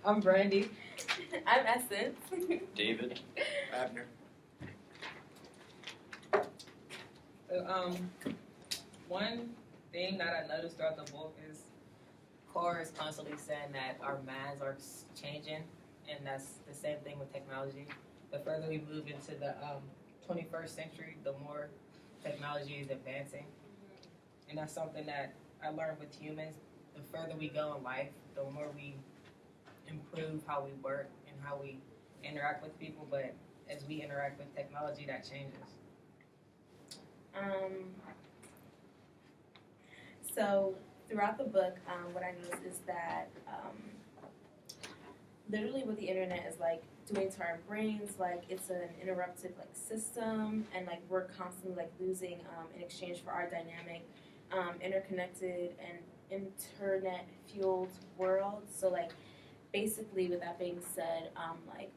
I'm Brandy. I'm Essence. David. Abner. So, one thing that I noticed throughout the book is Cora is constantly saying that our minds are changing, and that's the same thing with technology. The further we move into the 21st century, the more technology is advancing. And that's something that I learned with humans. The further we go in life, the more we improve how we work and how we interact with people. But as we interact with technology, that changes. So throughout the book, what I noticed is that literally what the internet is like doing to our brains, like it's an interruptive like system, and like we're constantly like losing in exchange for our dynamic, interconnected and internet fueled world. So like basically, with that being said, like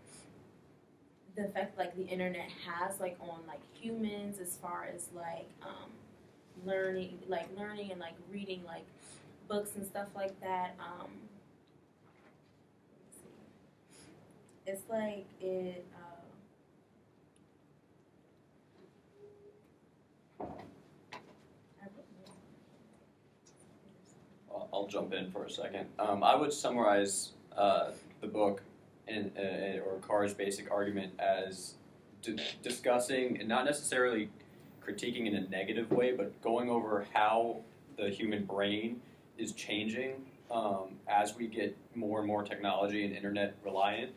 the effect like the internet has like on like humans as far as like learning and like reading like books and stuff like that. It's like it. I'll jump in for a second. I would summarize the book or Carr's basic argument as discussing, and not necessarily critiquing in a negative way, but going over how the human brain is changing as we get more and more technology and internet reliant,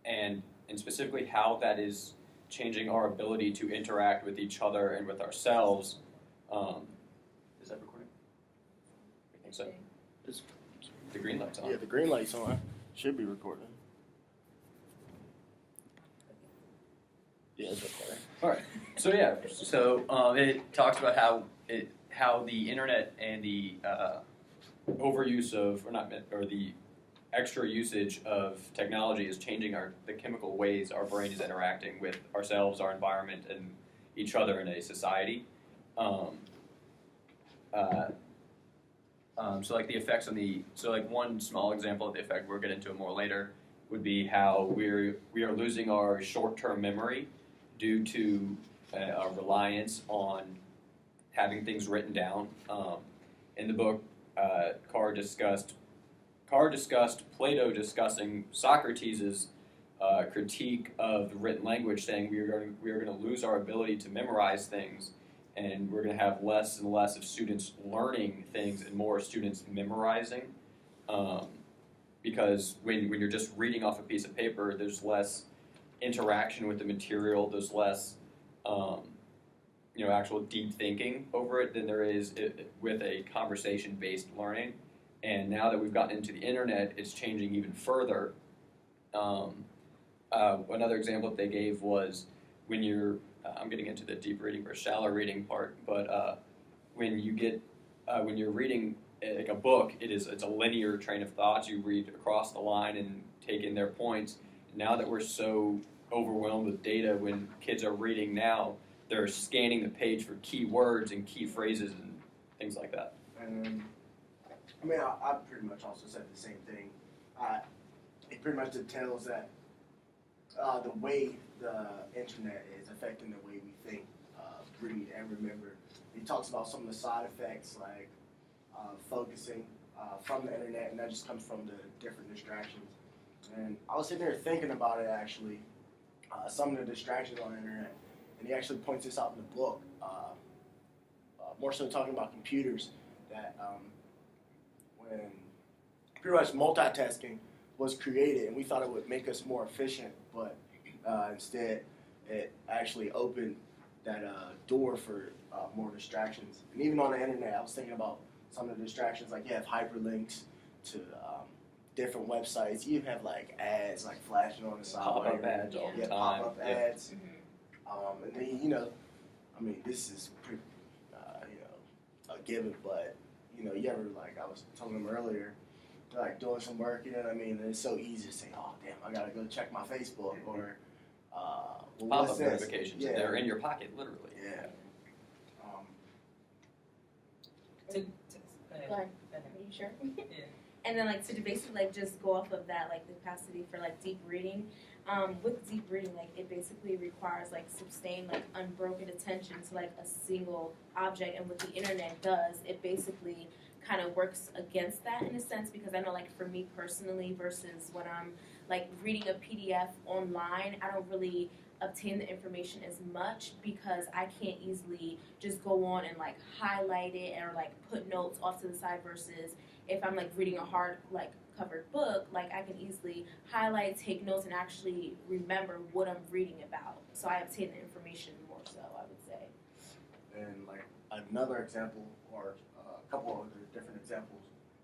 and specifically how that is changing our ability to interact with each other and with ourselves. Is that recording? I think so. The green light's on. Yeah, the green light's on. Should be recording. Yeah, it's recording. All right. So it talks about how the internet and the overuse of, or the extra usage of technology is changing the chemical ways our brain is interacting with ourselves, our environment, and each other in a society. So like the effects on one small example of the effect, we'll get into it more later, would be how we are losing our short-term memory due to our reliance on having things written down. In the book, Carr discussed Plato discussing Socrates' critique of the written language, saying we are going to lose our ability to memorize things, and we're going to have less and less of students learning things and more students memorizing. Because when you're just reading off a piece of paper, there's less interaction with the material, there's less actual deep thinking over it than there is with a conversation-based learning. And now that we've gotten into the internet, it's changing even further. Another example that they gave was when you're, I'm getting into the deep reading versus shallow reading part, but when you're reading like a book, it's a linear train of thoughts. You read across the line and take in their points. Now that we're so overwhelmed with data, when kids are reading now, they're scanning the page for key words and key phrases and things like that. And I mean, I pretty much also said the same thing. It pretty much details that the way the internet is affecting the way we think, read, and remember. He talks about some of the side effects, like focusing from the internet, and that just comes from the different distractions. And I was sitting there thinking about it, actually, some of the distractions on the internet, and he actually points this out in the book, more so talking about computers, that when pretty much multitasking was created, and we thought it would make us more efficient, but instead it actually opened that door for more distractions. And even on the internet, I was thinking about some of the distractions, like you have hyperlinks to different websites. You even have like ads like flashing on the side. Pop-up ads all the time. Pop-up ads. Mm-hmm. And then, I mean, this is pretty, a given, but, you ever, like I was telling them earlier, like doing some work, you know what I mean? And it's so easy to say, oh, damn, I got to go check my Facebook, or, Pop-up notifications. Yeah. They're in your pocket, literally. Yeah. Go ahead. Are you sure? Yeah. And then like to basically like just go off of that, like the capacity for like deep reading. With deep reading, like it basically requires like sustained, like unbroken attention to like a single object. And what the internet does, it basically kind of works against that in a sense, because I know like for me personally versus when I'm like reading a PDF online, I don't really obtain the information as much because I can't easily just go on and like highlight it or like put notes off to the side versus if I'm like reading a hard like covered book, like I can easily highlight, take notes, and actually remember what I'm reading about. So I obtain the information more so, I would say. And like another example, or a couple of other different examples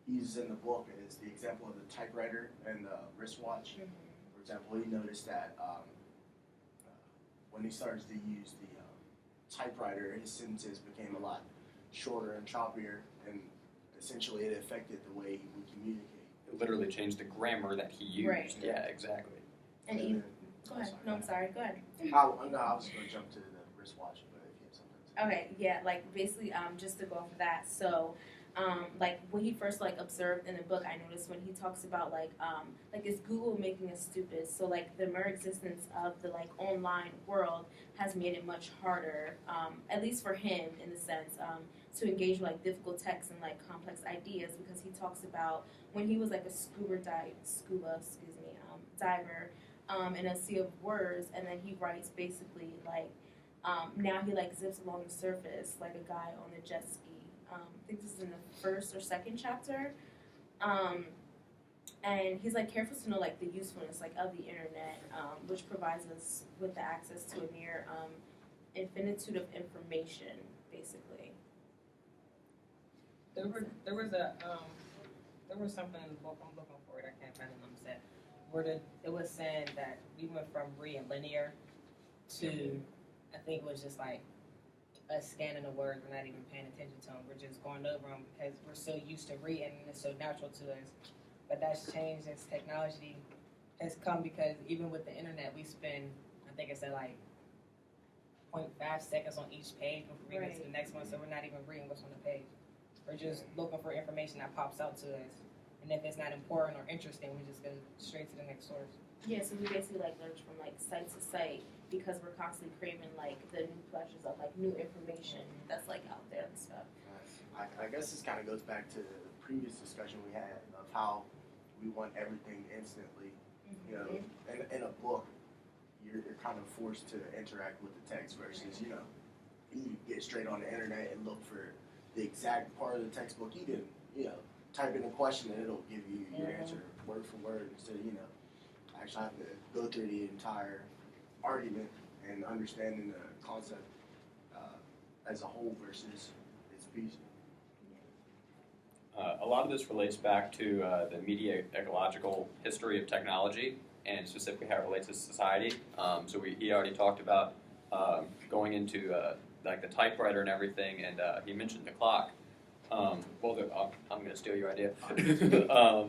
he uses in the book is the example of the typewriter and the wristwatch. Mm-hmm. For example, he noticed that when he started to use the typewriter, his sentences became a lot shorter and choppier, and essentially it affected the way he would communicate. It literally changed the grammar that he used. Right. Yeah, exactly. And even, go ahead. No, I'm sorry. Go ahead. I was going to jump to the wristwatch, but if you have something to say. Okay, yeah, like basically, just to go off of that. So, like when he first like observed in the book, I noticed when he talks about like is Google making us stupid? So like the mere existence of the like online world has made it much harder, at least for him in the sense, to engage with like difficult texts and like complex ideas, because he talks about when he was like a diver in a sea of words, and then he writes basically like now he like zips along the surface like a guy on a jet ski. I think this is in the first or second chapter, and he's like careful to know like the usefulness like of the internet, which provides us with the access to a near infinitude of information, basically. There was something in the book, I'm looking for it, I can't find it, I'm sad, where it was saying that we went from reading linear to, I think it was just like us scanning the words, we're not even paying attention to them, we're just going over them because we're so used to reading and it's so natural to us. But that's changed as technology has come, because even with the internet, we spend, I think it's at like 0.5 seconds on each page before we get to the next one, so we're not even reading what's on the page. We're just looking for information that pops out to us. And if it's not important or interesting, we just go straight to the next source. Yeah, so we basically like lurch from like site to site because we're constantly craving like the new pleasures of like new information that's like out there and stuff. I guess this kind of goes back to the previous discussion we had of how we want everything instantly. Mm-hmm. You know, in a book, you're kind of forced to interact with the text versus, you know, you get straight on the internet and look for the exact part of the textbook. You can, you know, type in a question and it'll give you your answer word for word instead of, you know, actually having to go through the entire argument and understanding the concept as a whole versus its piece. A lot of this relates back to the media ecological history of technology, and specifically how it relates to society. He already talked about going into like the typewriter and everything, and he mentioned the clock. I'm going to steal your idea.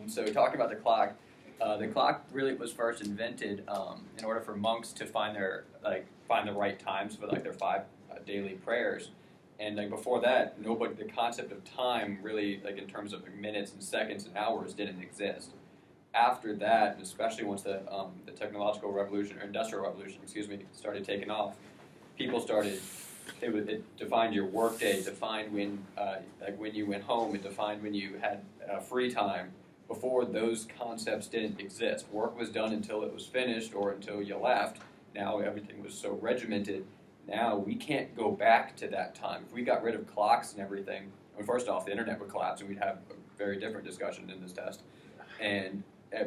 So talking about the clock really was first invented in order for monks to find the right times for like their 5 daily prayers. And like before that, the concept of time really, like in terms of minutes and seconds and hours, didn't exist. After that, especially once the technological revolution, or industrial revolution, started taking off, people started. It defined your workday, defined when you went home, it defined when you had free time. Before, those concepts didn't exist. Work was done until it was finished or until you left. Now everything was so regimented. Now we can't go back to that time. If we got rid of clocks and everything, first off, the internet would collapse and we'd have a very different discussion in this test.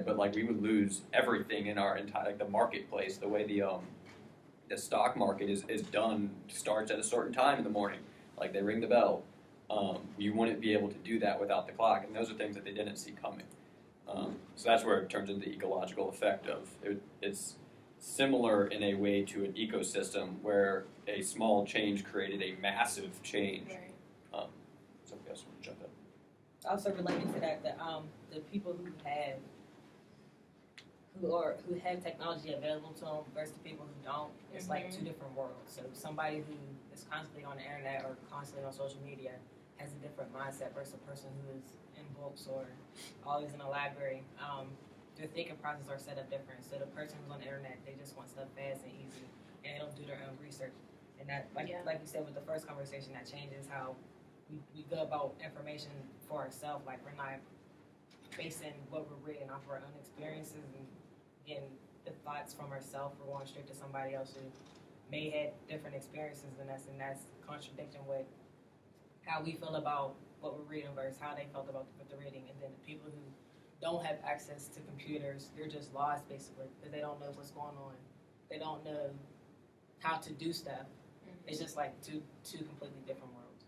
But like we would lose everything in our entire the marketplace, the way the stock market is done, starts at a certain time in the morning. Like they ring the bell. You wouldn't be able to do that without the clock, and those are things that they didn't see coming. So that's where it turns into the ecological effect of it's similar in a way to an ecosystem where a small change created a massive change. Right. Somebody else want to jump in? Also related to that, the people who have technology available to them versus the people who don't, it's like two different worlds. So somebody who is constantly on the internet or constantly on social media has a different mindset versus a person who is in books or always in a library, their thinking process are set up different. So the person who's on the internet, they just want stuff fast and easy, and they don't do their own research. And that, like you said with the first conversation, that changes how we go about information for ourselves. Like we're not basing what we're reading off our own experiences and getting the thoughts from ourselves. We're going straight to somebody else who may have different experiences than us, and that's contradicting with how we feel about what we're reading versus how they felt about what they're reading. And then the people who don't have access to computers, they're just lost basically because they don't know what's going on. They don't know how to do stuff. It's just like two completely different worlds.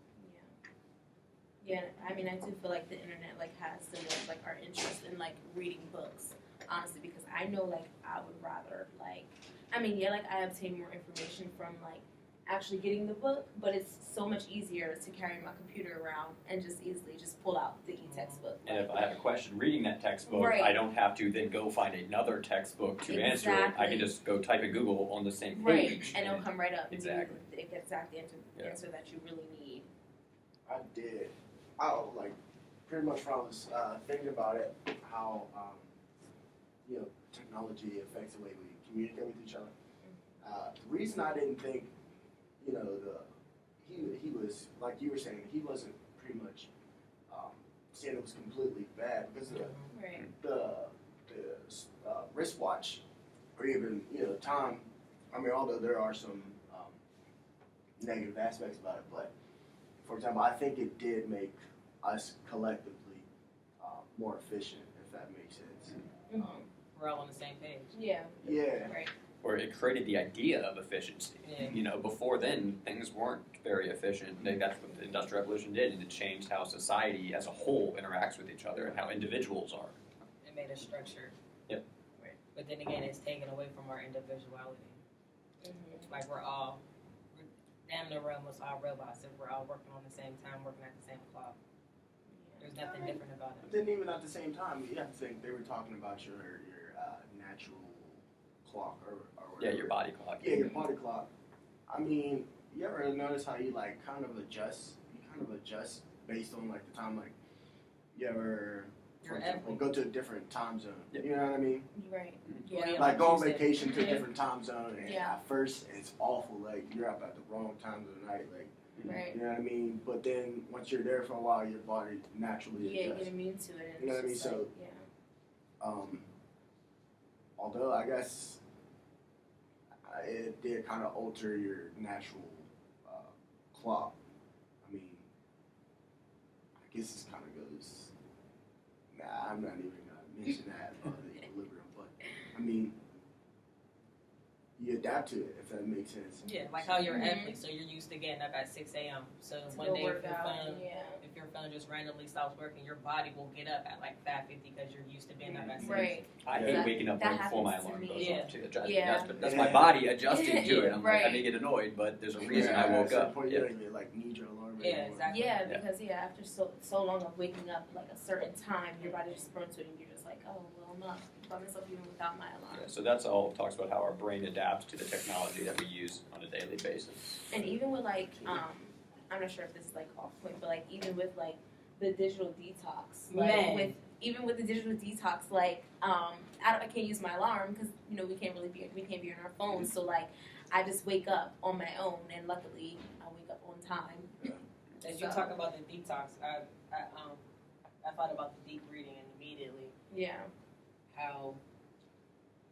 Yeah, I mean, I do feel like the internet like has similar like our interest in like reading books, honestly, because I know like I would rather like, I mean, yeah, like I obtain more information from like actually getting the book, but it's so much easier to carry my computer around and just easily just pull out the e-textbook. And if I have a question reading that textbook, Right. I don't have to then go find another textbook to answer it. I Exactly. can just go type in Google on the same Right, page. and it'll come right up. Exactly. And it gets exact answer that you really need. I did. Like pretty much when I was thinking about it, how technology affects the way we communicate with each other. The reason I didn't think, he was like you were saying, he wasn't pretty much saying it was completely bad because the wristwatch or even time. I mean, although there are some negative aspects about it, but for example, I think it did make us collectively more efficient, if that makes sense. We're all on the same page. Yeah. Yeah. Right. Or it created the idea of efficiency. Yeah. Before then, things weren't very efficient. That's what the Industrial Revolution did, and it changed how society as a whole interacts with each other and how individuals are. It made us structured. Yep. Right. But then again, it's taken away from our individuality. Like we're damn near almost all robots. If we're all working on the same time, working at the same clock. There's nothing different about it. But then even at the same time, you have to think they were talking about your natural clock or whatever. Yeah, your body clock. Yeah, your body clock. I mean, you ever notice how you like kind of adjust based on like the time, like you ever, for example, go to a different time zone. Yep. You know what I mean? Right. Yeah. Yeah. Like go on vacation to a different time zone, and Yeah. at first it's awful. Like you're up at the wrong times of the night. Like Right. you know what I mean? But then once you're there for a while, your body naturally Yeah, you adjusts. get immune to it. And You know what I mean? it's So, just like, although I guess it did kind of alter your natural clock. I mean, I guess this kind of goes. Nah, I'm not even gonna mention that about the equilibrium. But I mean, you adapt to it if that makes sense. Yeah, like how you're an athlete, so you're used to getting up at 6 a.m. So to one go day work out. Yeah. if your phone just randomly stops working, your body will get up at like 5:50 because you're used to being up at 6. Right. I Yeah. hate waking up That right before my happens to alarm me. goes Yeah. off too. Yeah. That's my body adjusting to it. I'm like, I Right. may get annoyed, but there's a reason Yeah, I woke at some up. point, Yeah. you don't even like need your alarm Yeah, anymore. exactly. Yeah, Yeah. because after so long of waking up like a certain time, your body just burns to it, and you're just like, oh well, I'm not by myself even without my alarm. Yeah, so that's all talks about how our brain adapts to the technology that we use on a daily basis. And even with like, I'm not sure if this is like off point, but like even with like the digital detox, like Man. with the digital detox, like I can't use my alarm because we can't be on our phones, so like I just wake up on my own, and luckily I wake up on time. As you talk about the detox, I thought about the deep reading and immediately Yeah. how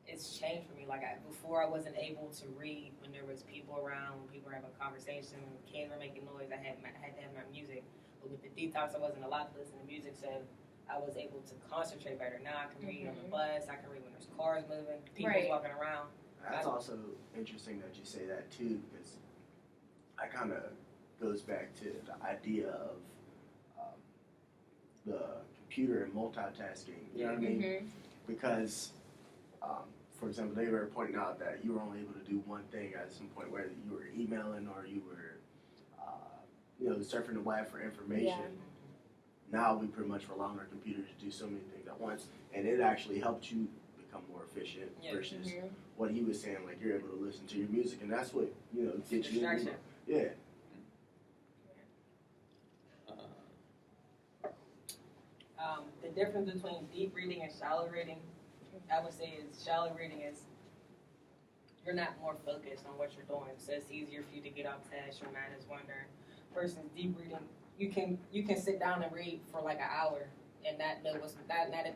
it's changed for me. Like before, I wasn't able to read when there was people around, when people were having a conversation, when kids were making noise. I had to have my music. But with the detox, I wasn't allowed to listen to music, so I was able to concentrate better. Now I can read on the bus. I can read when there's cars moving, people Right. walking around. That's also interesting that you say that too, because that kind of goes back to the idea of the computer and multitasking. You know what I mean? Mm-hmm. Because, for example, they were pointing out that you were only able to do one thing at some point, whether you were emailing or you were, surfing the web for information. Yeah. Now we pretty much rely on our computers to do so many things at once, and it actually helped you become more efficient versus what he was saying. Like you're able to listen to your music, and that's what gets you. Distraction. The difference between deep reading and shallow reading, I would say, is shallow reading is you're not more focused on what you're doing, so it's easier for you to get off task. Your mind is wandering. Versus deep reading, you can sit down and read for like an hour and not know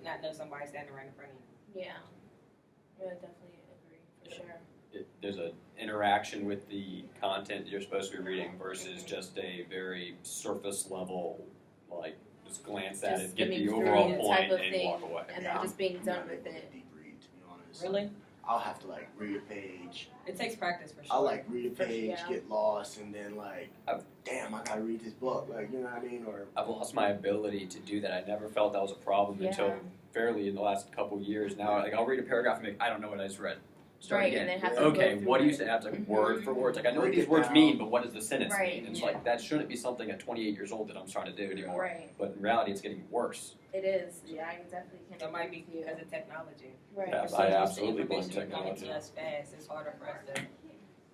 not know somebody standing right in front of you. Yeah. I would definitely agree, for sure. There's an interaction with the content that you're supposed to be reading versus just a very surface level, like just glance at Just it, get the skimming through overall it point, type of and thing. walk away. And then just being I'm done not with able to it. deep read, to be honest. Really? I'll have to like read a page. It takes practice for sure. I'll like read a For- page, yeah. get lost, and then like, damn, I gotta read this book. Like, you know what I mean? Or I've lost my ability to do that. I never felt that was a problem until Yeah. fairly in the last couple years. Now, like I'll read a paragraph and be like, I don't know what I just read. Start Right, again. and then have to Okay, go through what do you it. say? I have to like Mhm. word for word. It's like I know what Break these it words down. mean, but what does the sentence Right, mean? It's yeah. like that shouldn't be something at 28 years old that I'm trying to do anymore. Right. But in reality, it's getting worse. It is. Yeah, I definitely can It might agree be with you. because of technology. Right. Yeah. We're so I used to absolutely blame information coming technology. to us fast. It's harder for us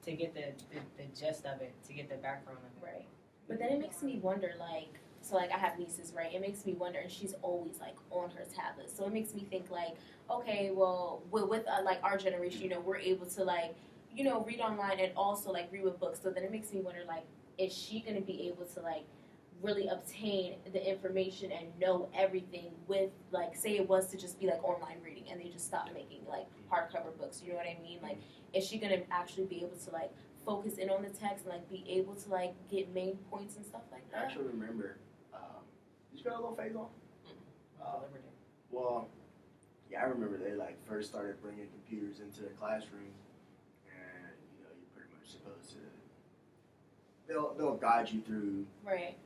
to get the gist of it, to get the background of it. Right. But then it makes me wonder, like, so like I have nieces, right? It makes me wonder, and she's always like on her tablet. So it makes me think like, okay, well, with like our generation, you know, we're able to like, you know, read online and also like read with books. So then it makes me wonder, like, is she gonna be able to like really obtain the information and know everything with like, say it was to just be like online reading and they just stopped making like hardcover books. You know what I mean? Like, is she gonna actually be able to like focus in on the text and like be able to like get main points and stuff like I that? actually remember. Did you got a little phase on? Delivered it. Well, yeah, I remember they like first started bringing computers into the classroom, and you know you're pretty much supposed to. They'll guide you through Right.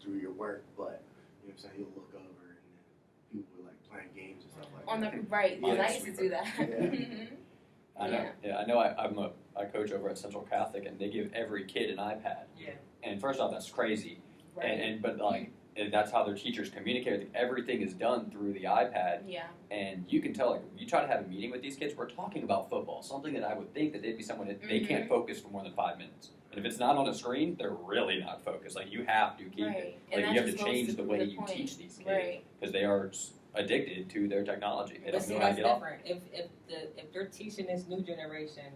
your work, but you know what I'm saying, you'll look over and then people were like playing games and stuff like On that. the right, because Yeah, I used to do that. I know. Yeah, I know. I coach over at Central Catholic, and they give every kid an iPad. Yeah. And first off, that's crazy. Right. And but like and that's how their teachers communicate. Like, everything is done through the iPad, Yeah. and you can tell. Like, you try to have a meeting with these kids. We're talking about football, something that I would think that they'd be someone that they can't focus for more than 5 minutes. And if it's not on a screen, they're really not focused. Like, you have to keep Right. it. And Like, that you have just to goes change to the prove way the you point. teach these kids Right. because they are addicted to their technology. They But don't see, know how to that's get off. different. If they're teaching this new generation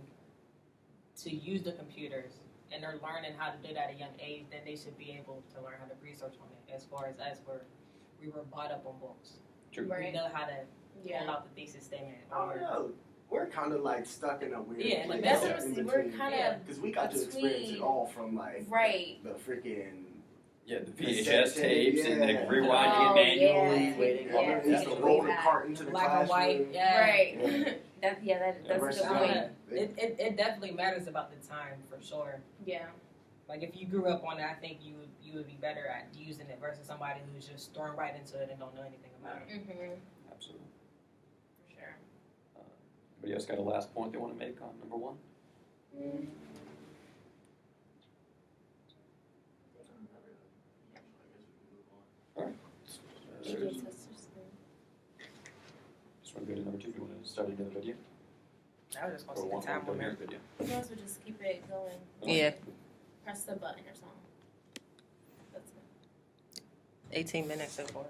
to use the computers and they're learning how to do that at a young age, then they should be able to learn how to research on it. As far as us, we were brought up on books. True. We Right. know how to Yeah. pull out the thesis statement. I don't know. We're kind of like stuck in a weird Yeah, in the place. middle. That's what I'm saying. We're kind of Yeah. Because we got to experience it between- all from like right. the freaking Yeah, the Cassette VHS tapes and then yeah. rewinding Oh, it manually, yeah. waiting. Yeah. they used to Yeah. roll the cart into the Black and classroom. white, yeah. Right. Yeah. That's The a rest good of point. them, It definitely matters about the time for sure. Yeah. Like if you grew up on it, I think you would be better at using it versus somebody who's just thrown right into it and don't know anything about it. Absolutely. For sure. Anybody else got a last point they want to make on number one? Maybe Just it's just- want to go to number two. Do you want to start another video? I was just gonna Or see the one time more limit. video? You might as well just keep it going. Yeah. Press the button or something. That's it. 18 minutes so far.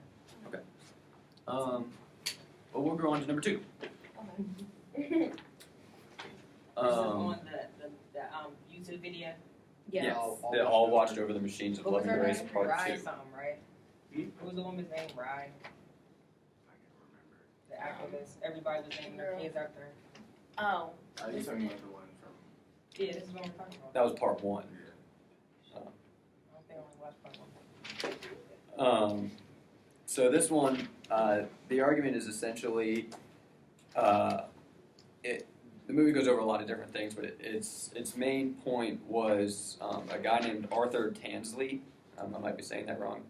Well, we'll go on to number two. Okay. This is Um, on the YouTube video. Yes. yes, they all watched over the machines of What was Loving her Grace name? Part Rye 2. something, right? Hmm? Who was the woman's name? Rye. The activist. Everybody was naming their kids after her. Oh. You're talking about the one from. Yeah, this is what we're talking about. That was Part 1. I don't think I only watched part one. So this one, the argument is essentially, the movie goes over a lot of different things, but its main point was a guy named Arthur Tansley. I might be saying that wrong.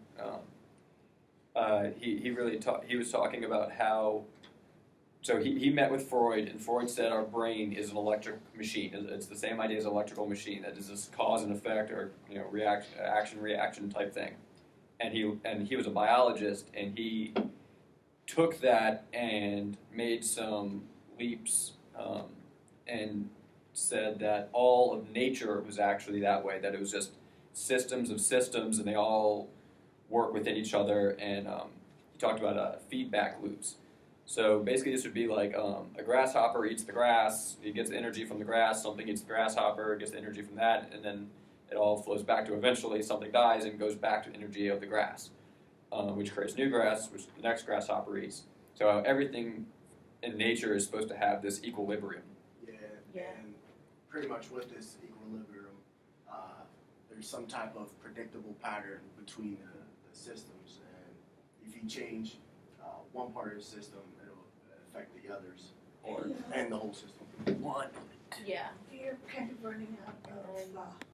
He was talking about how. So he met with Freud, and Freud said our brain is an electric machine. It's the same idea as an electrical machine. That is this cause and effect, or action type thing. And he was a biologist, and he took that and made some leaps, and said that all of nature was actually that way. That it was just systems of systems, and they all work within each other. And talked about feedback loops. So basically, this would be like a grasshopper eats the grass, it gets energy from the grass, something eats the grasshopper, it gets energy from that, and then it all flows back to eventually something dies and goes back to energy of the grass, which creates new grass, which the next grasshopper eats. So everything in nature is supposed to have this equilibrium. Yeah. And pretty much with this equilibrium, there's some type of predictable pattern between the systems, and if you change one part of the system, it'll affect the others, and the whole system. Yeah. You're kind of running out of